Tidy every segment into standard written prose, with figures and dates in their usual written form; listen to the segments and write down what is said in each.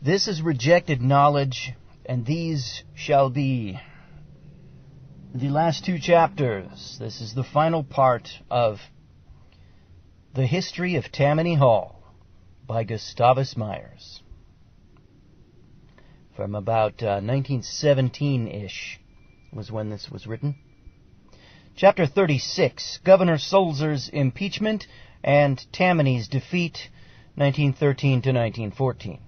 This is rejected knowledge, and these shall be the last two chapters. This is the final part of The History of Tammany Hall by Gustavus Myers. From about 1917-ish was when this was written. Chapter 36, Governor Sulzer's Impeachment and Tammany's Defeat, 1913 to 1914.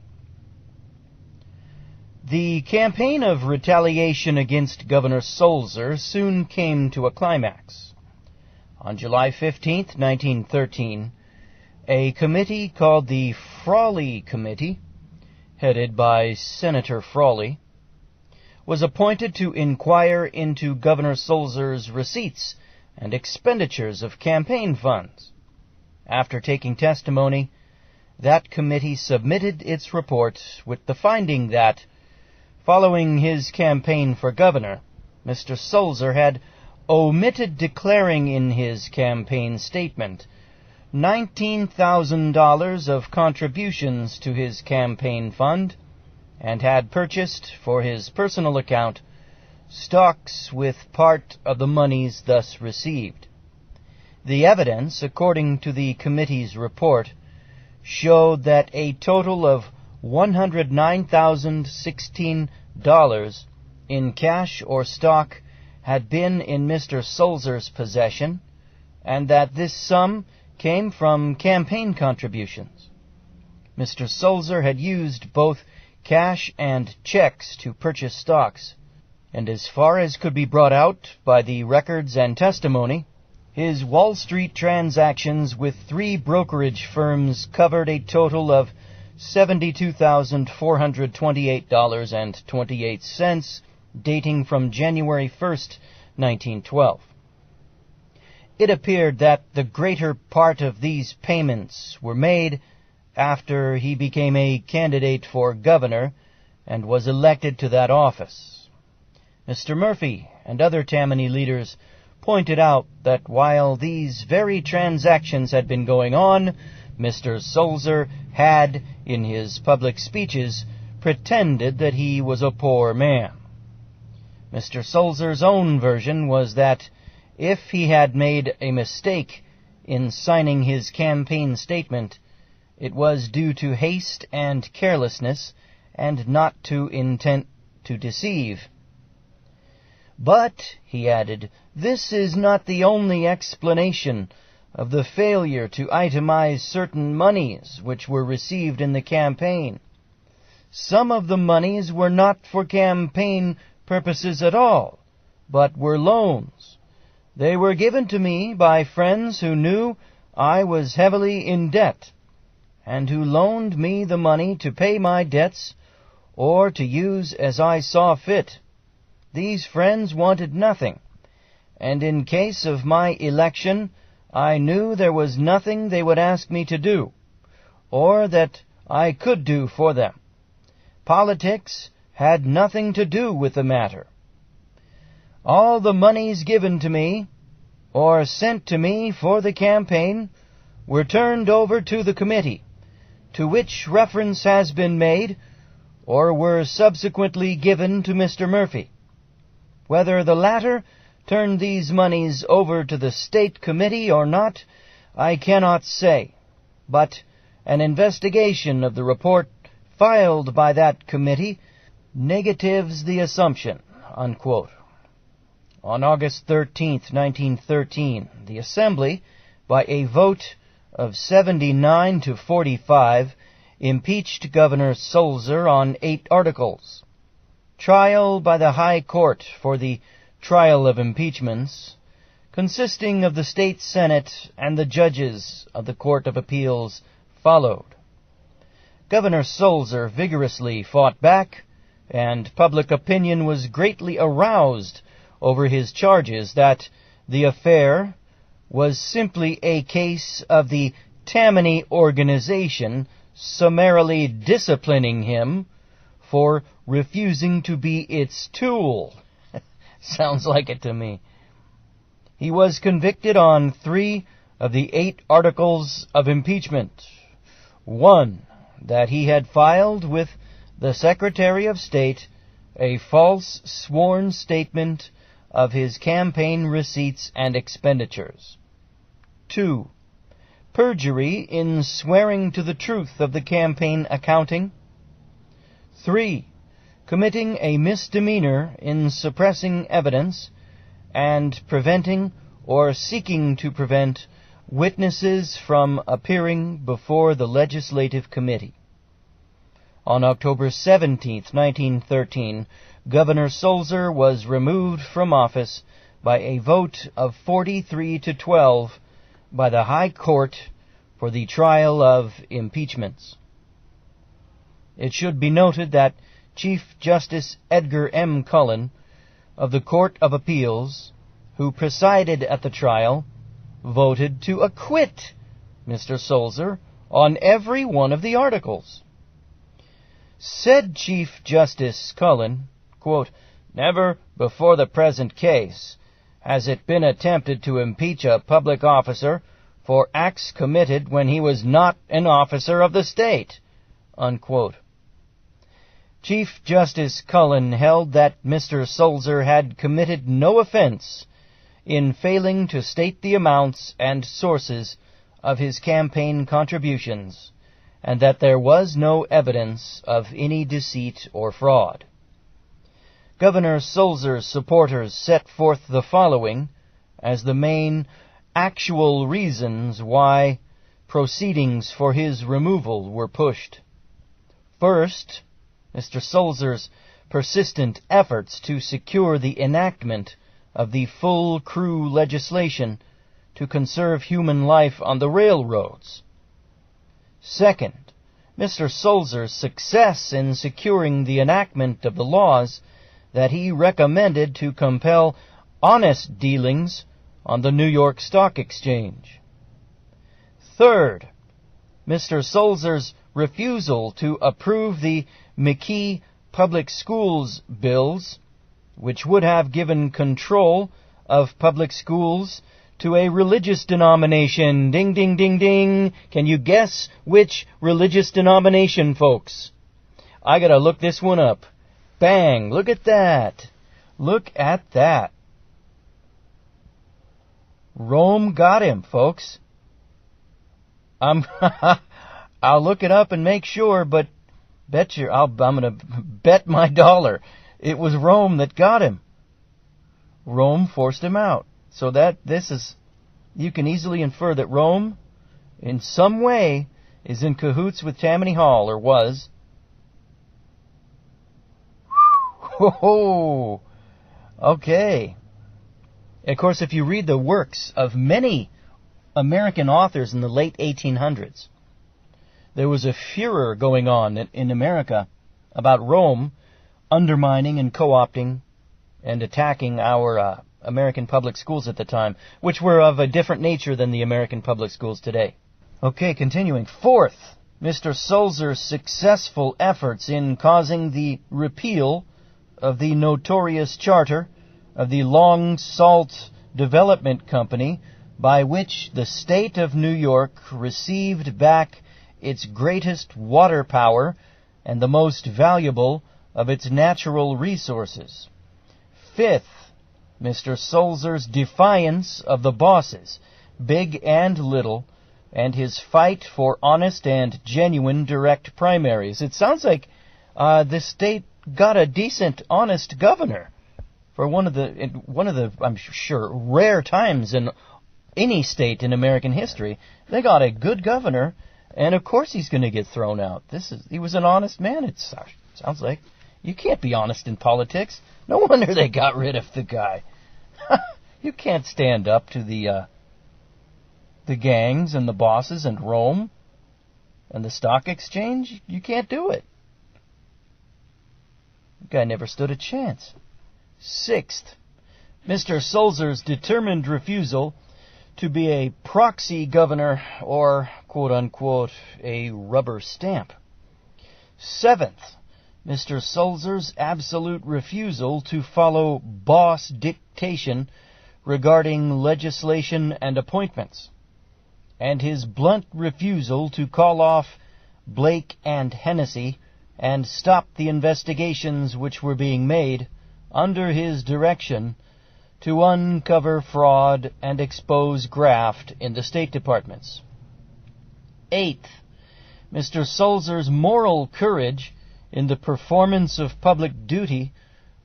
The campaign of retaliation against Governor Sulzer soon came to a climax. On July 15, 1913, a committee called the Frawley Committee, headed by Senator Frawley, was appointed to inquire into Governor Sulzer's receipts and expenditures of campaign funds. After taking testimony, that committee submitted its report with the finding that, following his campaign for governor, Mr. Sulzer had omitted declaring in his campaign statement $19,000 of contributions to his campaign fund, and had purchased, for his personal account, stocks with part of the monies thus received. The evidence, according to the committee's report, showed that a total of $109,016 in cash or stock had been in Mr. Sulzer's possession, and that this sum came from campaign contributions. Mr. Sulzer had used both cash and checks to purchase stocks, and as far as could be brought out by the records and testimony, his Wall Street transactions with 3 brokerage firms covered a total of $72,428.28, dating from January 1st, 1912. It appeared that the greater part of these payments were made after he became a candidate for governor and was elected to that office. Mr. Murphy and other Tammany leaders pointed out that while these very transactions had been going on, Mr. Sulzer had, in his public speeches, pretended that he was a poor man. Mr. Sulzer's own version was that if he had made a mistake in signing his campaign statement, it was due to haste and carelessness, and not to intent to deceive. But, he added, this is not the only explanation of the failure to itemize certain monies which were received in the campaign. Some of the monies were not for campaign purposes at all, but were loans. They were given to me by friends who knew I was heavily in debt, and who loaned me the money to pay my debts or to use as I saw fit. These friends wanted nothing, and in case of my election, I knew there was nothing they would ask me to do, or that I could do for them. Politics had nothing to do with the matter. All the monies given to me, or sent to me for the campaign, were turned over to the committee, to which reference has been made, or were subsequently given to Mr. Murphy. Whether the latter turned these monies over to the State Committee or not, I cannot say, but an investigation of the report filed by that committee negatives the assumption." Unquote. On August 13, 1913, the Assembly, by a vote of 79 to 45, impeached Governor Sulzer on 8 articles. Trial by the High Court for the trial of impeachments, consisting of the State Senate and the judges of the Court of Appeals, followed. Governor Sulzer vigorously fought back, and public opinion was greatly aroused over his charges that the affair was simply a case of the Tammany organization summarily disciplining him for refusing to be its tool. Sounds like it to me. He was convicted on 3 of the 8 articles of impeachment. 1, that he had filed with the Secretary of State a false sworn statement of his campaign receipts and expenditures. 2. Perjury in swearing to the truth of the campaign accounting. 3. Committing a misdemeanor in suppressing evidence and preventing or seeking to prevent witnesses from appearing before the Legislative Committee. On October 17, 1913, Governor Sulzer was removed from office by a vote of 43 to 12 by the High Court for the trial of impeachments. It should be noted that Chief Justice Edgar M. Cullen of the Court of Appeals, who presided at the trial, voted to acquit Mr. Sulzer on every one of the articles. Said Chief Justice Cullen, quote, "Never before the present case has it been attempted to impeach a public officer for acts committed when he was not an officer of the state," unquote. Chief Justice Cullen held that Mr. Sulzer had committed no offense in failing to state the amounts and sources of his campaign contributions, and that there was no evidence of any deceit or fraud. Governor Sulzer's supporters set forth the following as the main actual reasons why proceedings for his removal were pushed. First, Mr. Sulzer's persistent efforts to secure the enactment of the full crew legislation to conserve human life on the railroads. Second, Mr. Sulzer's success in securing the enactment of the laws that he recommended to compel honest dealings on the New York Stock Exchange. Third, Mr. Sulzer's refusal to approve the McKee Public Schools bills, which would have given control of public schools to a religious denomination. Ding, ding, ding, ding. Can you guess which religious denomination, folks? I gotta look this one up. Bang! Look at that. Look at that. Rome got him, folks. I'll look it up and make sure, but I'm gonna bet my dollar it was Rome that got him. Rome forced him out. So you can easily infer that Rome, in some way, is in cahoots with Tammany Hall, or was. Whoa! Okay. Of course, if you read the works of many American authors in the late 1800s, there was a furor going on in America about Rome undermining and co-opting and attacking our American public schools at the time, which were of a different nature than the American public schools today. Okay, continuing. Fourth, Mr. Sulzer's successful efforts in causing the repeal of the notorious charter of the Long Salt Development Company, by which the state of New York received back its greatest water power and the most valuable of its natural resources. Fifth, Mr. Sulzer's defiance of the bosses, big and little, and his fight for honest and genuine direct primaries. It sounds like the state got a decent, honest governor for one of the I'm sure rare times in any state in American history. They got a good governor, and of course he's going to get thrown out. He was an honest man. It sounds like. You can't be honest in politics. No wonder they got rid of the guy. You can't stand up to the gangs and the bosses and Rome and the stock exchange. You can't do it. The guy never stood a chance. Sixth, Mr. Sulzer's determined refusal to be a proxy governor or, quote-unquote, a rubber stamp. Seventh, Mr. Sulzer's absolute refusal to follow boss dictation regarding legislation and appointments, and his blunt refusal to call off Blake and Hennessy and stopped the investigations which were being made under his direction to uncover fraud and expose graft in the State Departments. Eighth, Mr. Sulzer's moral courage in the performance of public duty,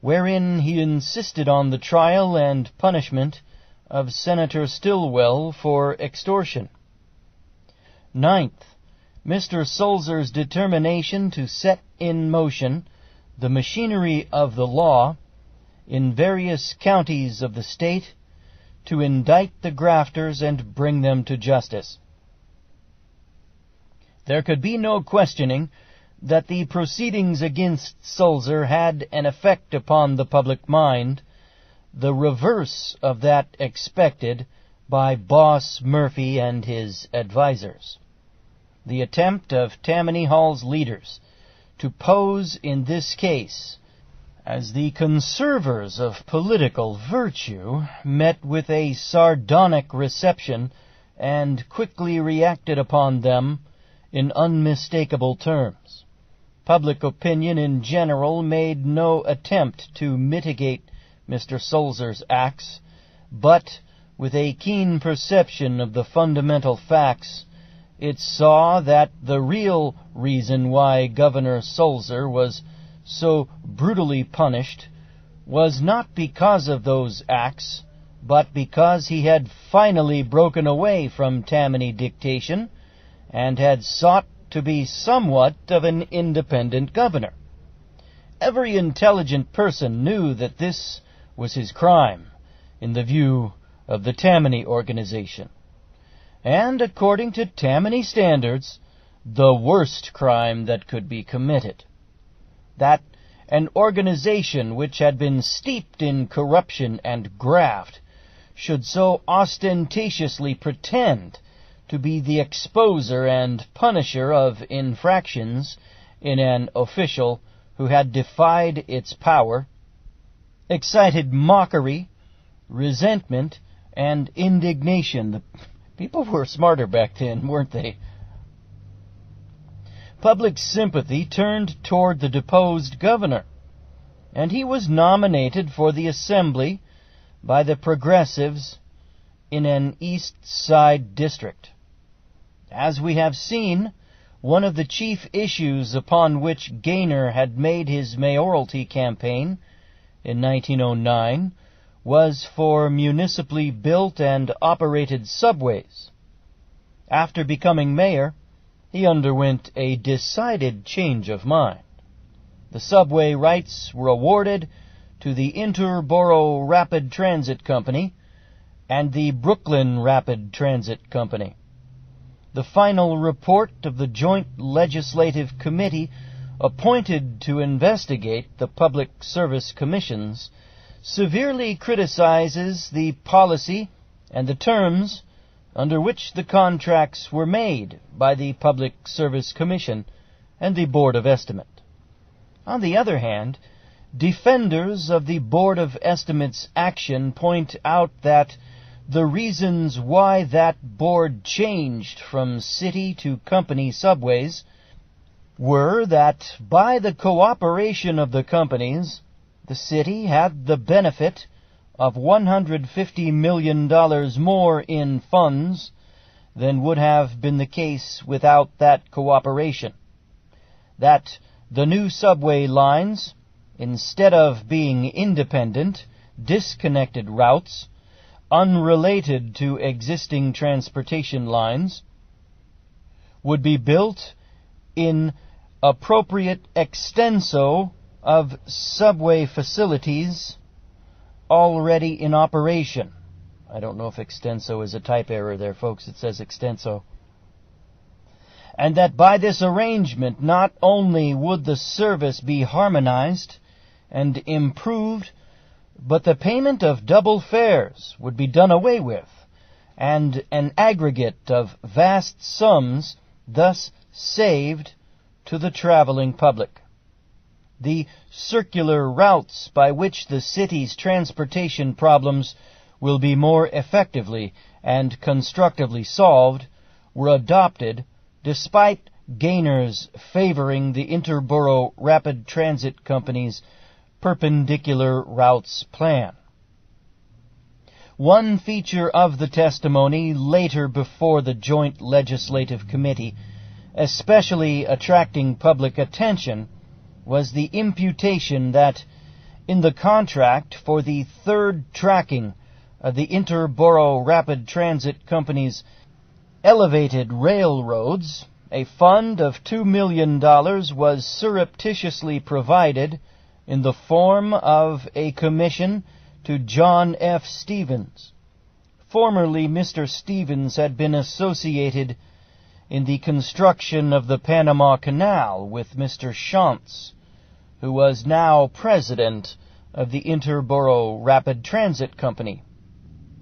wherein he insisted on the trial and punishment of Senator Stilwell for extortion. Ninth, Mr. Sulzer's determination to set in motion the machinery of the law in various counties of the state to indict the grafters and bring them to justice. There could be no questioning that the proceedings against Sulzer had an effect upon the public mind, the reverse of that expected by Boss Murphy and his advisers. The attempt of Tammany Hall's leaders to pose in this case as the conservers of political virtue met with a sardonic reception and quickly reacted upon them in unmistakable terms. Public opinion in general made no attempt to mitigate Mr. Sulzer's acts, but with a keen perception of the fundamental facts, it saw that the real reason why Governor Sulzer was so brutally punished was not because of those acts, but because he had finally broken away from Tammany dictation and had sought to be somewhat of an independent governor. Every intelligent person knew that this was his crime in the view of the Tammany organization, and according to Tammany standards, the worst crime that could be committed. That an organization which had been steeped in corruption and graft should so ostentatiously pretend to be the exposer and punisher of infractions in an official who had defied its power, excited mockery, resentment, and indignation. The people were smarter back then, weren't they? Public sympathy turned toward the deposed governor, and he was nominated for the Assembly by the Progressives in an East Side district. As we have seen, one of the chief issues upon which Gaynor had made his mayoralty campaign in 1909 was for municipally built and operated subways. After becoming mayor, he underwent a decided change of mind. The subway rights were awarded to the Interborough Rapid Transit Company and the Brooklyn Rapid Transit Company. The final report of the Joint Legislative Committee appointed to investigate the Public Service Commissions severely criticizes the policy and the terms under which the contracts were made by the Public Service Commission and the Board of Estimate. On the other hand, defenders of the Board of Estimate's action point out that the reasons why that board changed from city to company subways were that by the cooperation of the companies, the city had the benefit of $150 million more in funds than would have been the case without that cooperation. That the new subway lines, instead of being independent, disconnected routes, unrelated to existing transportation lines, would be built in appropriate extenso of subway facilities already in operation. I don't know if extenso is a type error there, folks. It says extenso. And that by this arrangement, not only would the service be harmonized and improved, but the payment of double fares would be done away with, and an aggregate of vast sums thus saved to the traveling public. The circular routes by which the city's transportation problems will be more effectively and constructively solved were adopted despite gainers favoring the Interborough Rapid Transit Company's perpendicular routes plan. One feature of the testimony later before the Joint Legislative Committee, especially attracting public attention, was the imputation that in the contract for the third tracking of the Interborough Rapid Transit Company's elevated railroads, a fund of $2 million was surreptitiously provided in the form of a commission to John F. Stevens. Formerly, Mr. Stevens had been associated in the construction of the Panama Canal with Mr. Shantz, who was now president of the Interborough Rapid Transit Company.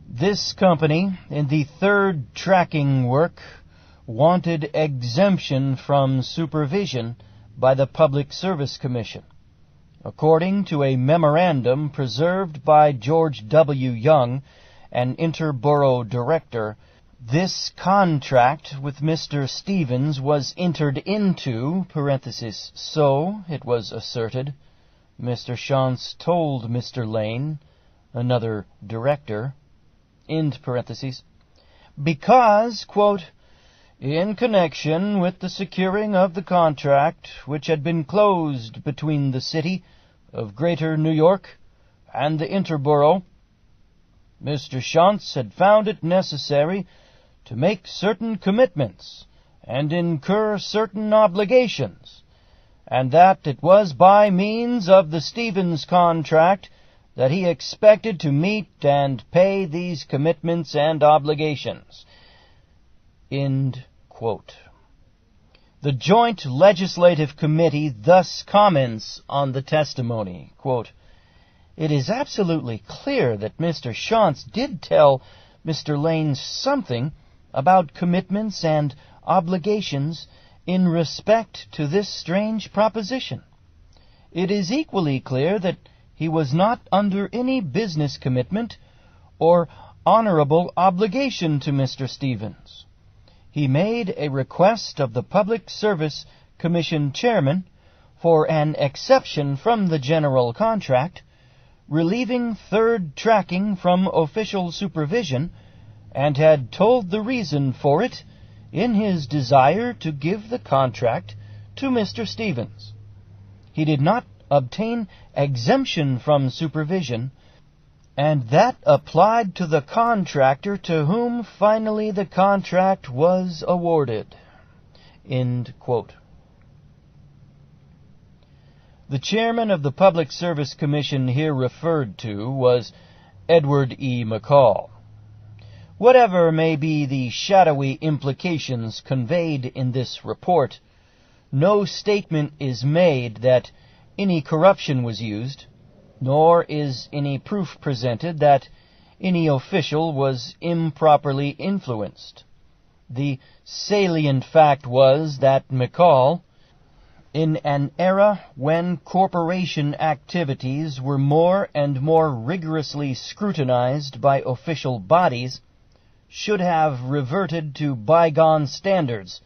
This company, in the third tracking work, wanted exemption from supervision by the Public Service Commission. According to a memorandum preserved by George W. Young, an Interborough director, this contract with Mr. Stevens was entered into, so it was asserted, Mr. Shantz told Mr. Lane, another director, because, quote, in connection with the securing of the contract which had been closed between the City of Greater New York and the Interborough, Mr. Shantz had found it necessary to make certain commitments and incur certain obligations, and that it was by means of the Stevens contract that he expected to meet and pay these commitments and obligations. End quote. The Joint Legislative Committee thus comments on the testimony, quote, it is absolutely clear that Mr. Shantz did tell Mr. Lane something about commitments and obligations in respect to this strange proposition. It is equally clear that he was not under any business commitment or honorable obligation to Mr. Stevens. He made a request of the Public Service Commission chairman for an exception from the general contract, relieving third tracking from official supervision, and had told the reason for it in his desire to give the contract to Mr. Stevens. He did not obtain exemption from supervision, and that applied to the contractor to whom finally the contract was awarded. End quote. The chairman of the Public Service Commission here referred to was Edward E. McCall. Whatever may be the shadowy implications conveyed in this report, no statement is made that any corruption was used, nor is any proof presented that any official was improperly influenced. The salient fact was that McCall, in an era when corporation activities were more and more rigorously scrutinized by official bodies, should have reverted to bygone standards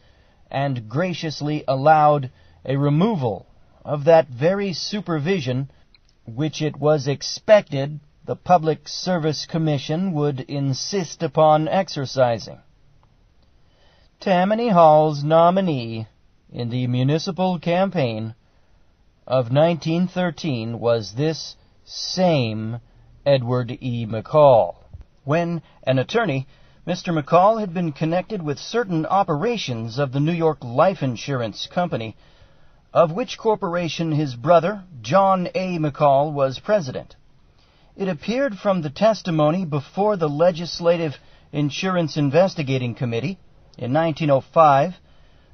and graciously allowed a removal of that very supervision which it was expected the Public Service Commission would insist upon exercising. Tammany Hall's nominee in the municipal campaign of 1913 was this same Edward E. McCall. When an attorney, Mr. McCall had been connected with certain operations of the New York Life Insurance Company, of which corporation his brother, John A. McCall, was president. It appeared from the testimony before the Legislative Insurance Investigating Committee in 1905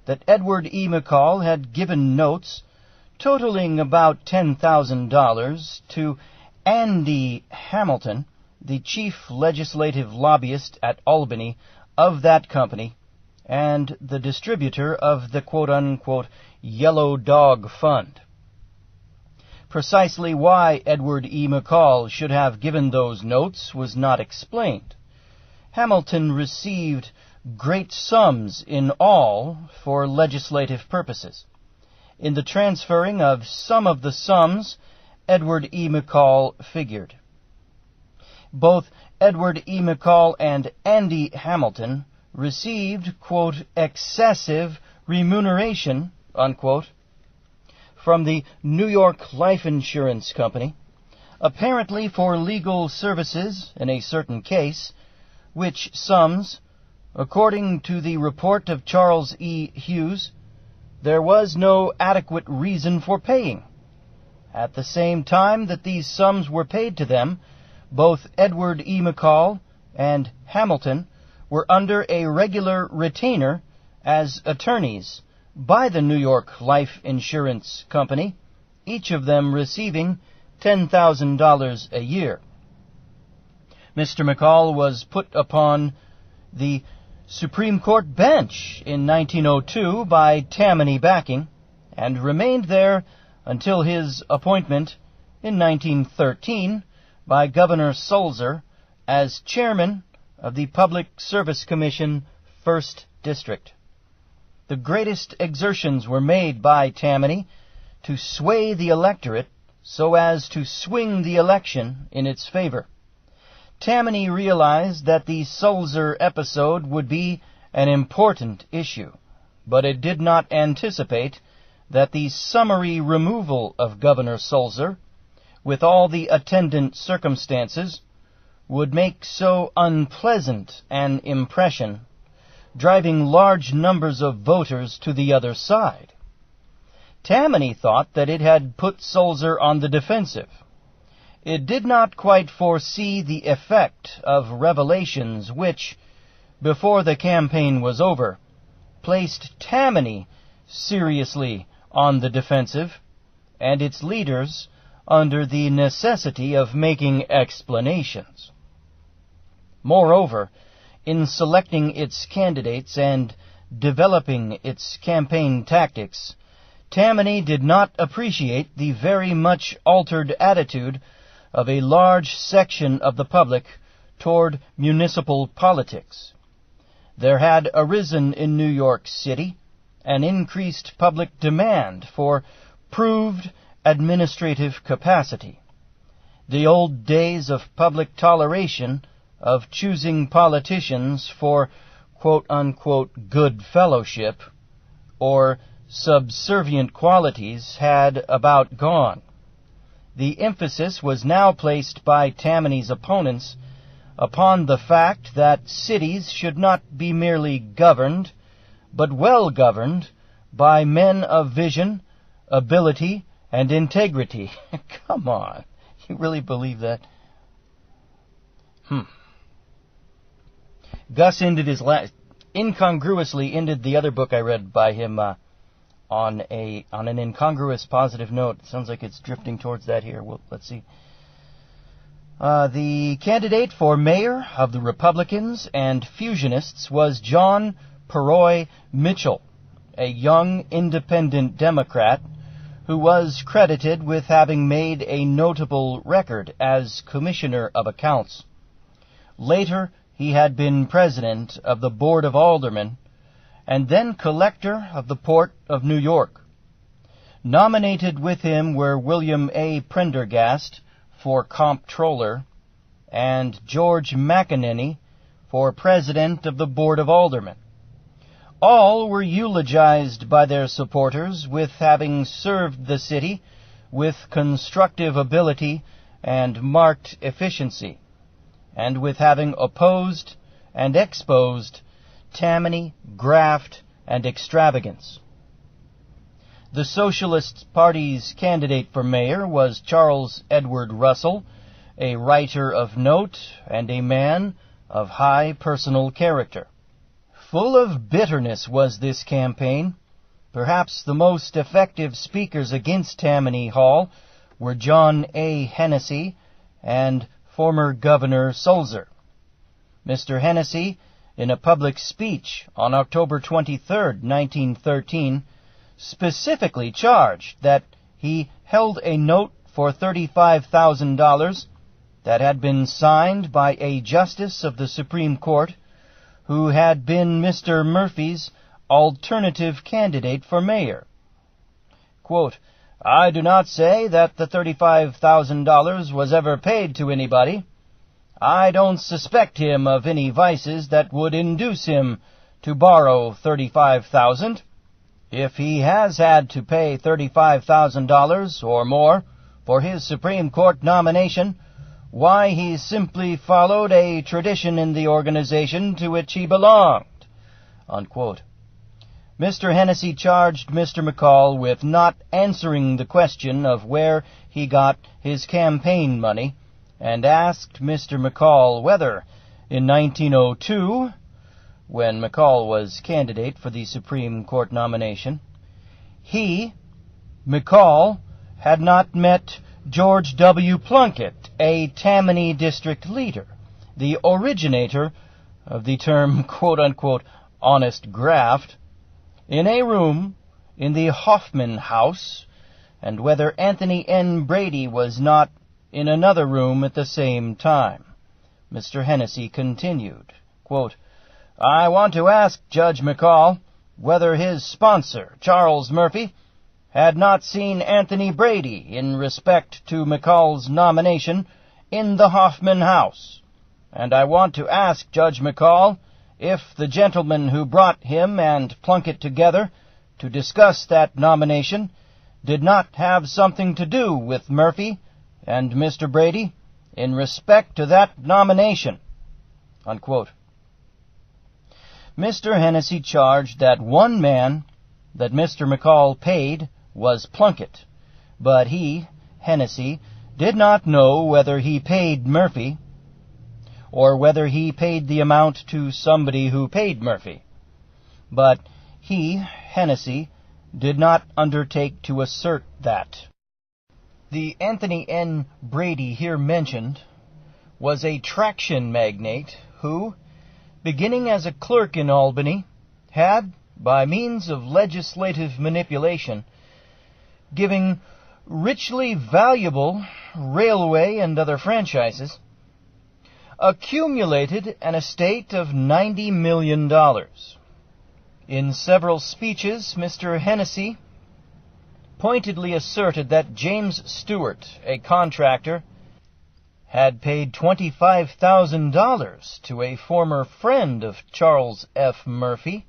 that Edward E. McCall had given notes totaling about $10,000 to Andy Hamilton, the chief legislative lobbyist at Albany of that company, and the distributor of the quote-unquote Yellow Dog Fund. Precisely why Edward E. McCall should have given those notes was not explained. Hamilton received great sums in all for legislative purposes. In the transferring of some of the sums, Edward E. McCall figured. Both Edward E. McCall and Andy Hamilton received, quote, excessive remuneration, unquote, from the New York Life Insurance Company, apparently for legal services in a certain case, which sums, according to the report of Charles E. Hughes, there was no adequate reason for paying. At the same time that these sums were paid to them, both Edward E. McCall and Hamilton were under a regular retainer as attorneys by the New York Life Insurance Company, each of them receiving $10,000 a year. Mr. McCall was put upon the Supreme Court bench in 1902 by Tammany backing, and remained there until his appointment in 1913 by Governor Sulzer as chairman of the Public Service Commission, 1st District. The greatest exertions were made by Tammany to sway the electorate so as to swing the election in its favor. Tammany realized that the Sulzer episode would be an important issue, but it did not anticipate that the summary removal of Governor Sulzer, with all the attendant circumstances, would make so unpleasant an impression, driving large numbers of voters to the other side. Tammany thought that it had put Sulzer on the defensive. It did not quite foresee the effect of revelations which, before the campaign was over, placed Tammany seriously on the defensive, and its leaders under the necessity of making explanations. Moreover, in selecting its candidates and developing its campaign tactics, Tammany did not appreciate the very much altered attitude of a large section of the public toward municipal politics. There had arisen in New York City an increased public demand for proved administrative capacity. The old days of public toleration of choosing politicians for quote-unquote good fellowship or subservient qualities had about gone. The emphasis was now placed by Tammany's opponents upon the fact that cities should not be merely governed, but well governed by men of vision, ability, and integrity. Come on. You really believe that? Gus ended his incongruously ended the other book I read by him on an incongruous positive note. It sounds like it's drifting towards that here. Well, let's see. The candidate for mayor of the Republicans and Fusionists was John Peroy Mitchell, a young independent Democrat who was credited with having made a notable record as Commissioner of Accounts. Later, he had been President of the Board of Aldermen, and then Collector of the Port of New York. Nominated with him were William A. Prendergast for Comptroller and George McEnany for President of the Board of Aldermen. All were eulogized by their supporters with having served the city with constructive ability and marked efficiency, and with having opposed and exposed Tammany, graft, and extravagance. The Socialist Party's candidate for mayor was Charles Edward Russell, a writer of note and a man of high personal character. Full of bitterness was this campaign. Perhaps the most effective speakers against Tammany Hall were John A. Hennessy and former Governor Sulzer. Mr. Hennessy, in a public speech on October 23, 1913, specifically charged that he held a note for $35,000 that had been signed by a justice of the Supreme Court who had been Mr. Murphy's alternative candidate for mayor. Quote, I do not say that the $35,000 was ever paid to anybody. I don't suspect him of any vices that would induce him to borrow $35,000. If he has had to pay $35,000 or more for his Supreme Court nomination, why, he simply followed a tradition in the organization to which he belonged. Unquote. Mr. Hennessy charged Mr. McCall with not answering the question of where he got his campaign money, and asked Mr. McCall whether, in 1902, when McCall was candidate for the Supreme Court nomination, he, McCall, had not met George W. Plunkett, a Tammany district leader, the originator of the term, quote-unquote, honest graft, in a room in the Hoffman House, and whether Anthony N. Brady was not in another room at the same time. Mr. Hennessy continued, quote, I want to ask Judge McCall whether his sponsor, Charles Murphy, had not seen Anthony Brady in respect to McCall's nomination in the Hoffman House. And I want to ask Judge McCall if the gentleman who brought him and Plunkett together to discuss that nomination did not have something to do with Murphy and Mr. Brady in respect to that nomination. Unquote. Mr. Hennessy charged that one man that Mr. McCall paid was Plunkett, but he, Hennessy, did not know whether he paid Murphy or whether he paid the amount to somebody who paid Murphy. But he, Hennessy, did not undertake to assert that. The Anthony N. Brady here mentioned was a traction magnate who, beginning as a clerk in Albany, had, by means of legislative manipulation, giving richly valuable railway and other franchises, accumulated an estate of $90 million. In several speeches, Mr. Hennessy pointedly asserted that James Stewart, a contractor, had paid $25,000 to a former friend of Charles F. Murphy,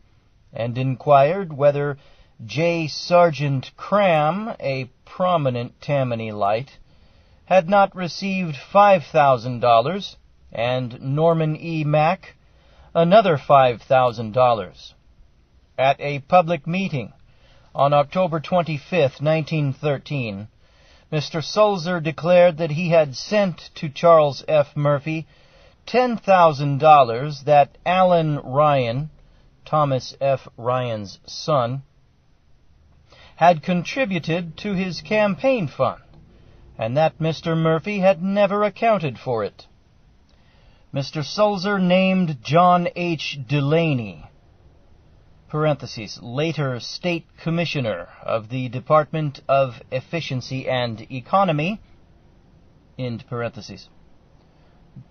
and inquired whether J. Sargent Cram, a prominent Tammany light, had not received $5,000, and Norman E. Mack another $5,000. At a public meeting on October 25, 1913, Mr. Sulzer declared that he had sent to Charles F. Murphy $10,000 that Allen Ryan, Thomas F. Ryan's son, had contributed to his campaign fund, and that Mr. Murphy had never accounted for it. Mr. Sulzer named John H. Delaney, parentheses, later State Commissioner of the Department of Efficiency and Economy, end parentheses,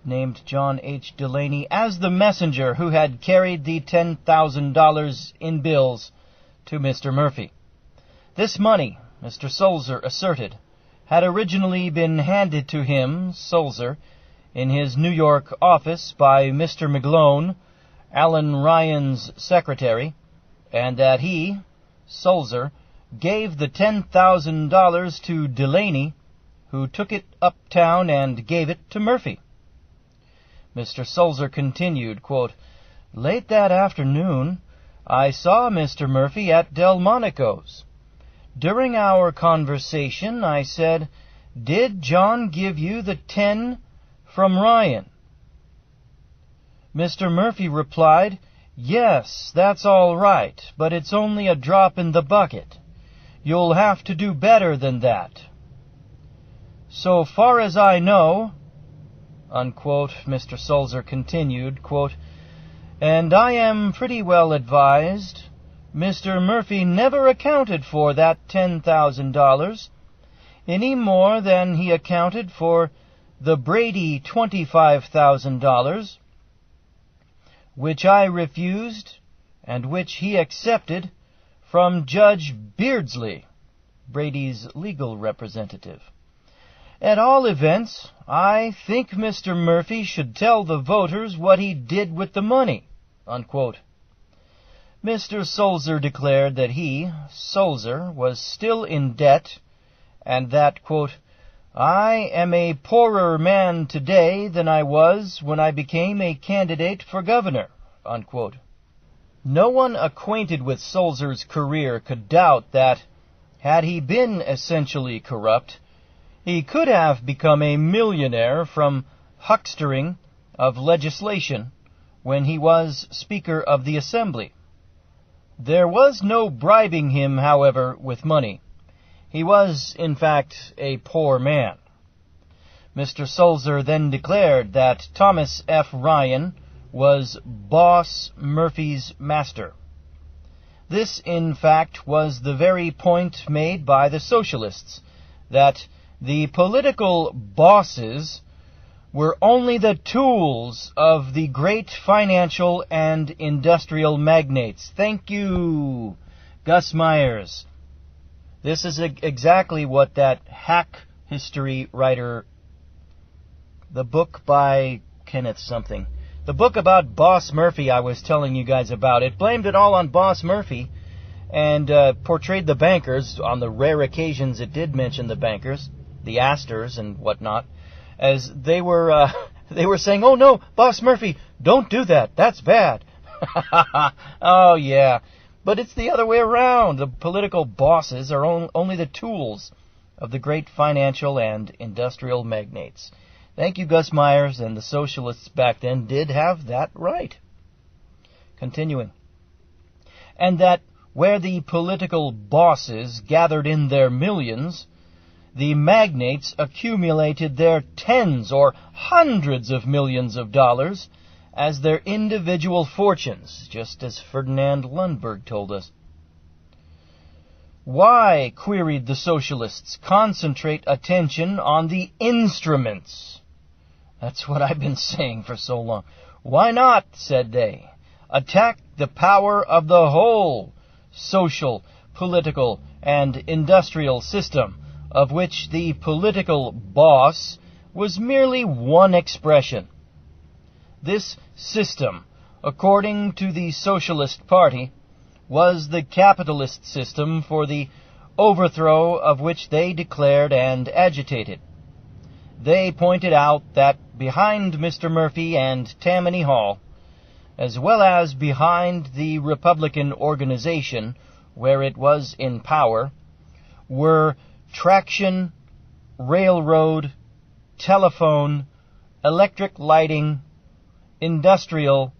named John H. Delaney as the messenger who had carried the $10,000 in bills to Mr. Murphy. This money, Mr. Sulzer asserted, had originally been handed to him, Sulzer, in his New York office by Mr. McGlone, Allen Ryan's secretary, and that he, Sulzer, gave the $10,000 to Delaney, who took it uptown and gave it to Murphy. Mr. Sulzer continued, quote, late that afternoon, I saw Mr. Murphy at Delmonico's. During our conversation, I said, did John give you the 10 from Ryan? Mr. Murphy replied, yes, that's all right, but it's only a drop in the bucket. You'll have to do better than that. So far as I know, unquote, Mr. Sulzer continued, quote, and I am pretty well advised, Mr. Murphy never accounted for that $10,000 any more than he accounted for the Brady $25,000, which I refused, and which he accepted from Judge Beardsley, Brady's legal representative. At all events, I think Mr. Murphy should tell the voters what he did with the money," unquote. Mr. Sulzer declared that he, Sulzer, was still in debt, and that, quote, "I am a poorer man today than I was when I became a candidate for governor," unquote. No one acquainted with Sulzer's career could doubt that, had he been essentially corrupt, he could have become a millionaire from huckstering of legislation when he was Speaker of the Assembly. There was no bribing him, however, with money. He was, in fact, a poor man. Mr. Sulzer then declared that Thomas F. Ryan was Boss Murphy's master. This, in fact, was the very point made by the Socialists, that the political bosses were only the tools of the great financial and industrial magnates. Thank you, Gus Myers. This is exactly what that hack history writer, the book by Kenneth something, the book about Boss Murphy I was telling you guys about, it blamed it all on Boss Murphy and portrayed the bankers, on the rare occasions it did mention the bankers, the Astors and whatnot, as they were saying, "Oh no, Boss Murphy, don't do that. That's bad." Oh yeah, but it's the other way around. The political bosses are only the tools of the great financial and industrial magnates. Thank you, Gus Myers, and the Socialists back then did have that right. Continuing. And that where the political bosses gathered in their millions, the magnates accumulated their tens or hundreds of millions of dollars as their individual fortunes, just as Ferdinand Lundberg told us. Why, queried the Socialists, concentrate attention on the instruments? That's what I've been saying for so long. Why not, said they, attack the power of the whole social, political, and industrial system, of which the political boss was merely one expression. This system, according to the Socialist Party, was the capitalist system for the overthrow of which they declared and agitated. They pointed out that behind Mr. Murphy and Tammany Hall, as well as behind the Republican organization where it was in power, were traction, railroad, telephone, electric lighting, industrial,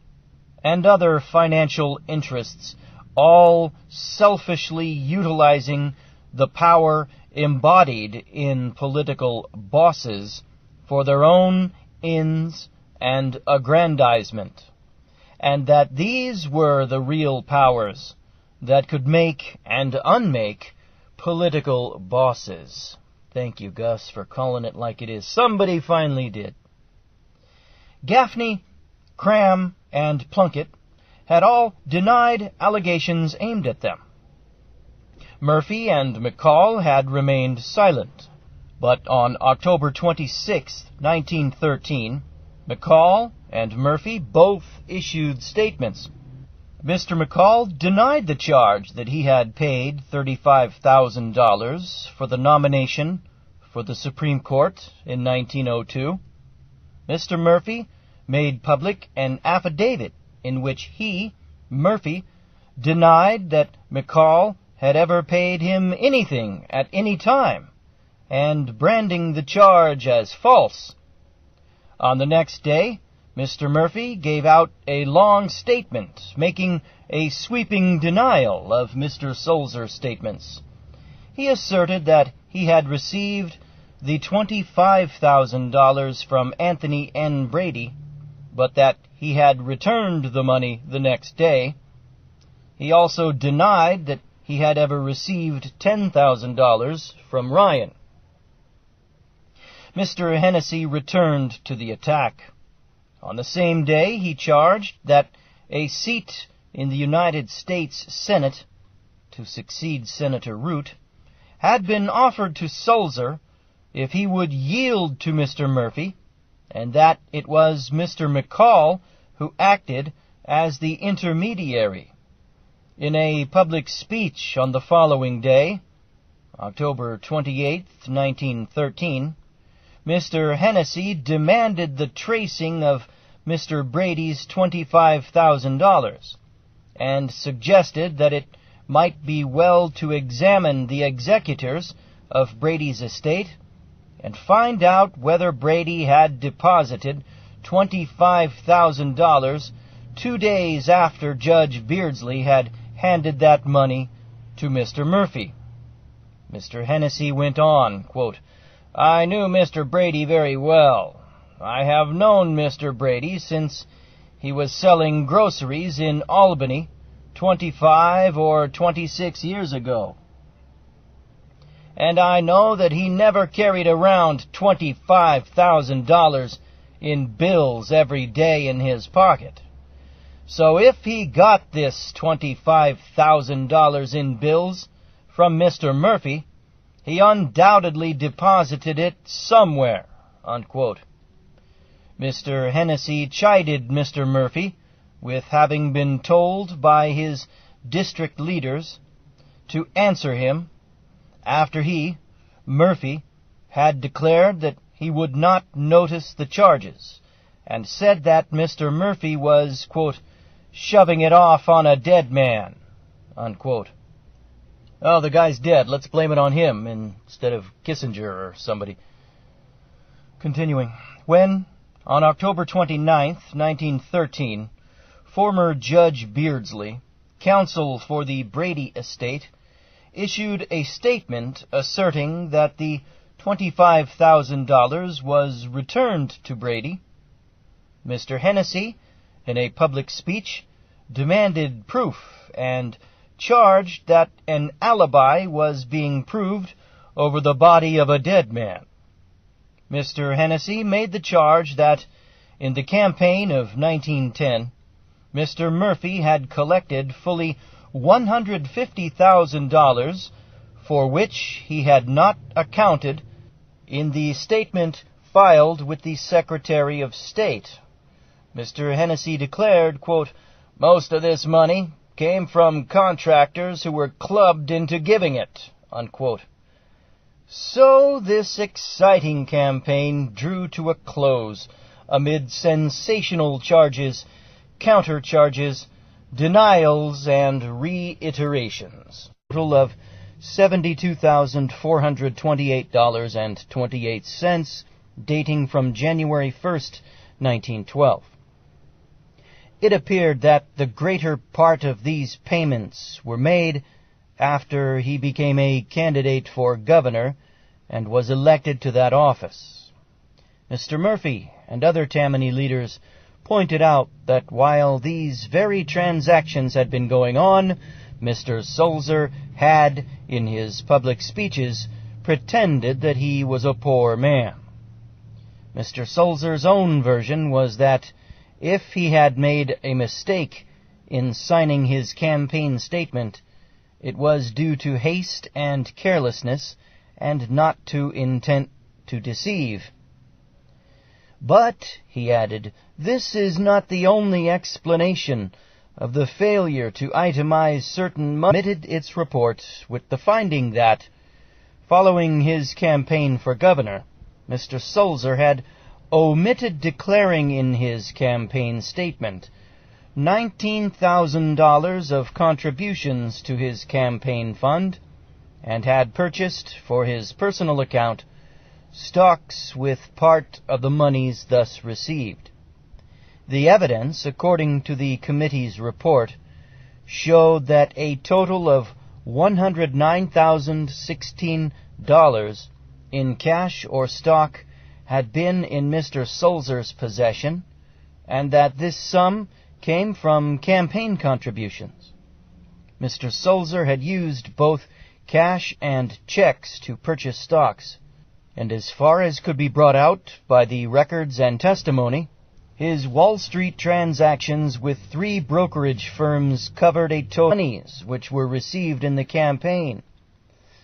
and other financial interests, all selfishly utilizing the power embodied in political bosses for their own ends and aggrandizement, and that these were the real powers that could make and unmake political bosses. Thank you, Gus, for calling it like it is. Somebody finally did. Gaffney, Cram, and Plunkett had all denied allegations aimed at them. Murphy and McCall had remained silent, but on October 26, 1913, McCall and Murphy both issued statements. Mr. McCall denied the charge that he had paid $35,000 for the nomination for the Supreme Court in 1902. Mr. Murphy made public an affidavit in which he, Murphy, denied that McCall had ever paid him anything at any time, and branding the charge as false. On the next day, Mr. Murphy gave out a long statement, making a sweeping denial of Mr. Sulzer's statements. He asserted that he had received the $25,000 from Anthony N. Brady, but that he had returned the money the next day. He also denied that he had ever received $10,000 from Ryan. Mr. Hennessy returned to the attack. On the same day, he charged that a seat in the United States Senate to succeed Senator Root, had been offered to Sulzer if he would yield to Mr. Murphy, and that it was Mr. McCall who acted as the intermediary. In a public speech on the following day, October 28, 1913, Mr. Hennessy demanded the tracing of Mr. Brady's $25,000 and suggested that it might be well to examine the executors of Brady's estate and find out whether Brady had deposited $25,000 2 days after Judge Beardsley had handed that money to Mr. Murphy. Mr. Hennessy went on, quote, "I knew Mr. Brady very well. I have known Mr. Brady since he was selling groceries in Albany 25 or 26 years ago. And I know that he never carried around $25,000 in bills every day in his pocket. So if he got this $25,000 in bills from Mr. Murphy, he undoubtedly deposited it somewhere," unquote. Mr. Hennessy chided Mr. Murphy with having been told by his district leaders to answer him after he, Murphy, had declared that he would not notice the charges, and said that Mr. Murphy was, quote, "shoving it off on a dead man," unquote. Oh, the guy's dead. Let's blame it on him instead of Kissinger or somebody. Continuing. When, on October 29th, 1913, former Judge Beardsley, counsel for the Brady estate, issued a statement asserting that the $25,000 was returned to Brady, Mr. Hennessy, in a public speech, demanded proof and charged that an alibi was being proved over the body of a dead man. Mr. Hennessy made the charge that in the campaign of 1910, Mr. Murphy had collected fully $150,000 for which he had not accounted in the statement filed with the Secretary of State. Mr. Hennessy declared, quote, "Most of this money came from contractors who were clubbed into giving it," unquote. So this exciting campaign drew to a close amid sensational charges, counter-charges, denials, and reiterations. A total of $72,428.28, dating from January 1st, 1912. It appeared that the greater part of these payments were made after he became a candidate for governor and was elected to that office. Mr. Murphy and other Tammany leaders pointed out that while these very transactions had been going on, Mr. Sulzer had, in his public speeches, pretended that he was a poor man. Mr. Sulzer's own version was that if he had made a mistake in signing his campaign statement, it was due to haste and carelessness and not to intent to deceive. But, he added, this is not the only explanation of the failure to itemize certain money. Submitted its report with the finding that, following his campaign for governor, Mr. Sulzer had omitted declaring in his campaign statement $19,000 of contributions to his campaign fund, and had purchased, for his personal account, stocks with part of the monies thus received. The evidence, according to the committee's report, showed that a total of $109,016 in cash or stock had been in Mr. Sulzer's possession, and that this sum came from campaign contributions. Mr. Sulzer had used both cash and checks to purchase stocks, and as far as could be brought out by the records and testimony, His Wall Street transactions with 3 brokerage firms covered a total of monies which were received in the campaign.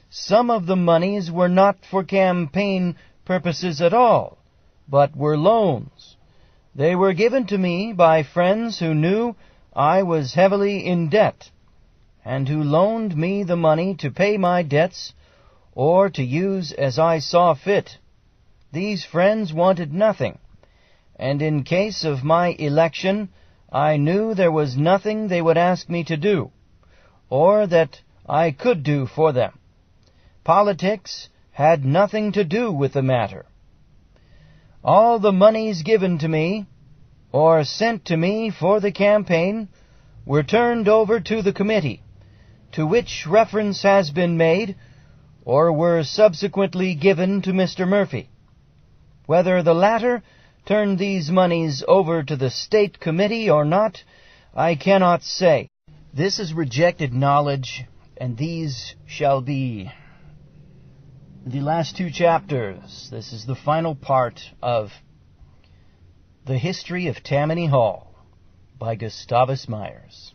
Some of the monies were not for campaign purposes at all, but were loans. They were given to me by friends who knew I was heavily in debt, and who loaned me the money to pay my debts or to use as I saw fit. These friends wanted nothing, and in case of my election, I knew there was nothing they would ask me to do, or that I could do for them. Politics had nothing to do with the matter. All the monies given to me, or sent to me for the campaign, were turned over to the committee, to which reference has been made, or were subsequently given to Mr. Murphy. Whether the latter turned these monies over to the State Committee or not, I cannot say. This is rejected knowledge, and these shall be the last 2 chapters. This is the final part of The History of Tammany Hall by Gustavus Myers.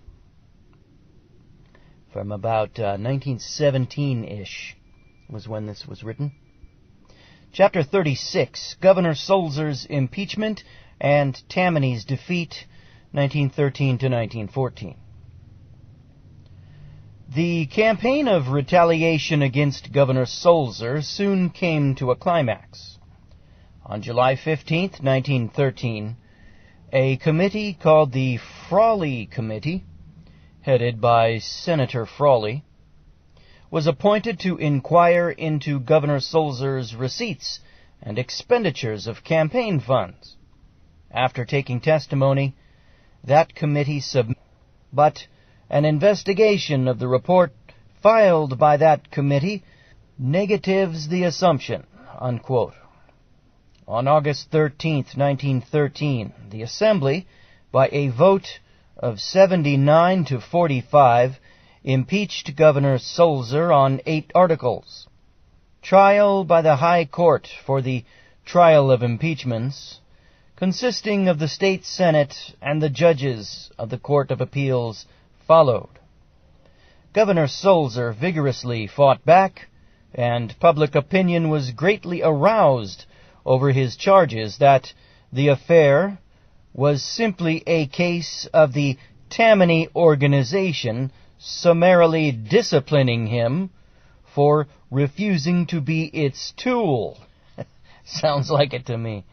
From about 1917-ish was when this was written. Chapter 36, Governor Sulzer's Impeachment and Tammany's Defeat, 1913 to 1914. The campaign of retaliation against Governor Sulzer soon came to a climax. On July 15, 1913, a committee called the Frawley Committee, headed by Senator Frawley, was appointed to inquire into Governor Sulzer's receipts and expenditures of campaign funds. After taking testimony, that committee but an investigation of the report filed by that committee negatives the assumption, unquote. On August 13, 1913, the Assembly, by a vote of 79 to 45, impeached Governor Sulzer on 8 articles. Trial by the High Court for the trial of impeachments, consisting of the State Senate and the judges of the Court of Appeals, followed. Governor Sulzer vigorously fought back, and public opinion was greatly aroused over his charges that the affair was simply a case of the Tammany organization summarily disciplining him for refusing to be its tool. Sounds like it to me.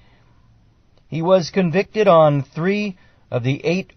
He was convicted on 3 of the 8